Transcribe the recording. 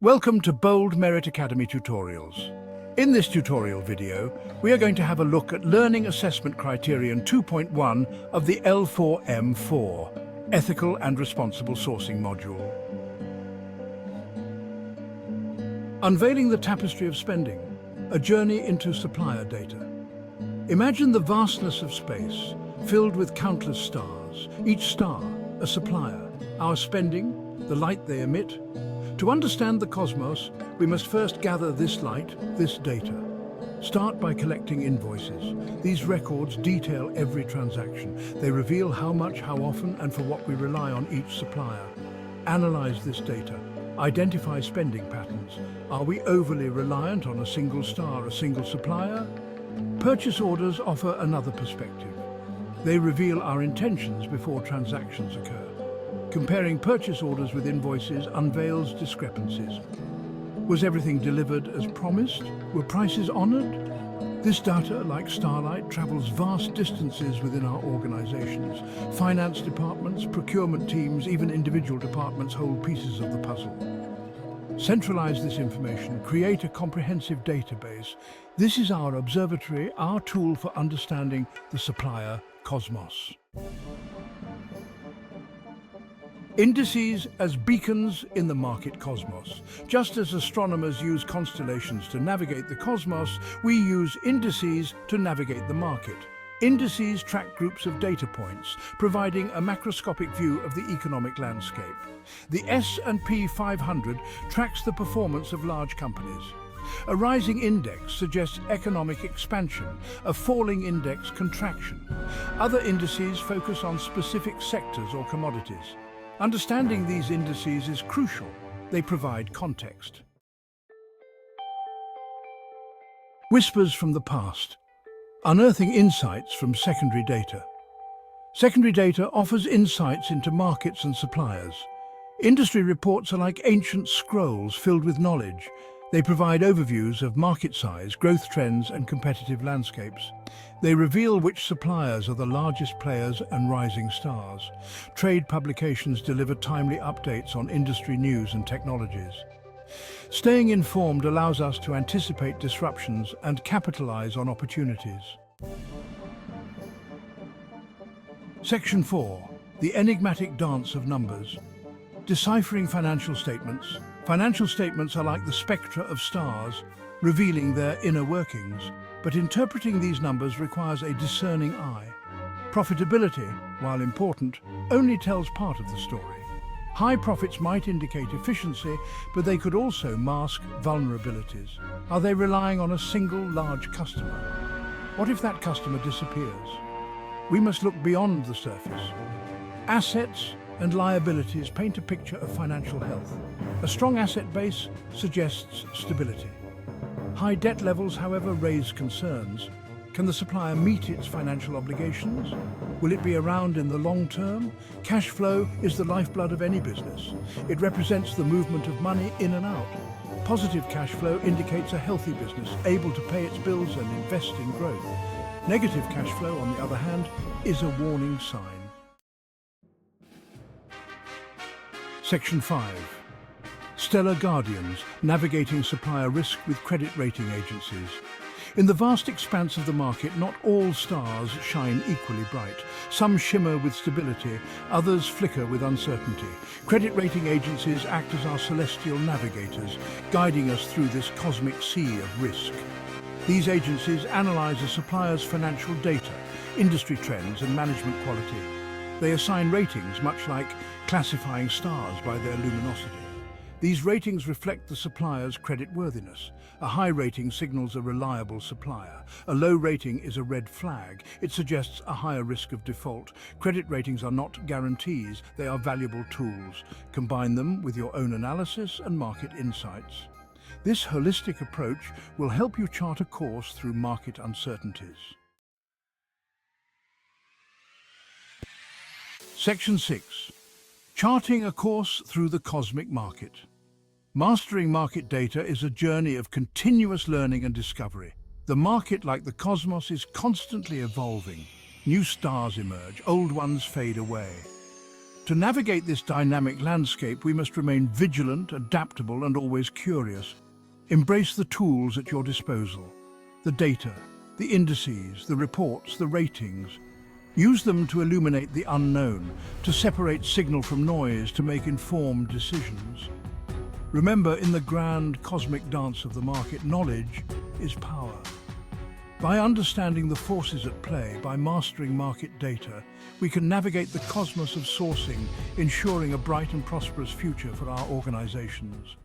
Welcome to Bold Merit Academy Tutorials. In this tutorial video, we are going to have a look at Learning Assessment Criterion 2.1 of the L4M4, Ethical and Responsible Sourcing module. Unveiling the tapestry of spending, a journey into supplier data. Imagine the vastness of space, filled with countless stars, each star a supplier, our spending, the light they emit. To understand the cosmos, we must first gather this light, this data. Start by collecting invoices. These records detail every transaction. They reveal how much, how often, and for what we rely on each supplier. Analyze this data. Identify spending patterns. Are we overly reliant on a single star, a single supplier? Purchase orders offer another perspective. They reveal our intentions before transactions occur. Comparing purchase orders with invoices unveils discrepancies. Was everything delivered as promised? Were prices honored? This data, like starlight, travels vast distances within our organizations. Finance departments, procurement teams, even individual departments hold pieces of the puzzle. Centralize this information, create a comprehensive database. This is our observatory, our tool for understanding the supplier cosmos. Indices as beacons in the market cosmos. Just as astronomers use constellations to navigate the cosmos, we use indices to navigate the market. Indices track groups of data points, providing a macroscopic view of the economic landscape. The S&P 500 tracks the performance of large companies. A rising index suggests economic expansion, a falling index contraction. Other indices focus on specific sectors or commodities. Understanding these indices is crucial. They provide context. Whispers from the past. Unearthing insights from secondary data. Secondary data offers insights into markets and suppliers. Industry reports are like ancient scrolls filled with knowledge. They provide overviews of market size, growth trends, and competitive landscapes. They reveal which suppliers are the largest players and rising stars. Trade publications deliver timely updates on industry news and technologies. Staying informed allows us to anticipate disruptions and capitalize on opportunities. Section 4. The enigmatic dance of numbers. Deciphering financial statements. Financial statements are like the spectra of stars, revealing their inner workings. But interpreting these numbers requires a discerning eye. Profitability, while important, only tells part of the story. High profits might indicate efficiency, but they could also mask vulnerabilities. Are they relying on a single large customer? What if that customer disappears? We must look beyond the surface. Assets and liabilities paint a picture of financial health. A strong asset base suggests stability. High debt levels, however, raise concerns. Can the supplier meet its financial obligations? Will it be around in the long term? Cash flow is the lifeblood of any business. It represents the movement of money in and out. Positive cash flow indicates a healthy business, able to pay its bills and invest in growth. Negative cash flow, on the other hand, is a warning sign. Section 5. Stellar guardians, navigating supplier risk with credit rating agencies. In the vast expanse of the market, not all stars shine equally bright. Some shimmer with stability, others flicker with uncertainty. Credit rating agencies act as our celestial navigators, guiding us through this cosmic sea of risk. These agencies analyze a supplier's financial data, industry trends, and management quality. They assign ratings, much like classifying stars by their luminosity. These ratings reflect the supplier's creditworthiness. A high rating signals a reliable supplier. A low rating is a red flag. It suggests a higher risk of default. Credit ratings are not guarantees, they are valuable tools. Combine them with your own analysis and market insights. This holistic approach will help you chart a course through market uncertainties. Section 6. Charting a course through the cosmic market. Mastering market data is a journey of continuous learning and discovery. The market, like the cosmos, is constantly evolving. New stars emerge, old ones fade away. To navigate this dynamic landscape, we must remain vigilant, adaptable, and always curious. Embrace the tools at your disposal. The data, the indices, the reports, the ratings. Use them to illuminate the unknown, to separate signal from noise, to make informed decisions. Remember, in the grand cosmic dance of the market, knowledge is power. By understanding the forces at play, by mastering market data, we can navigate the cosmos of sourcing, ensuring a bright and prosperous future for our organizations.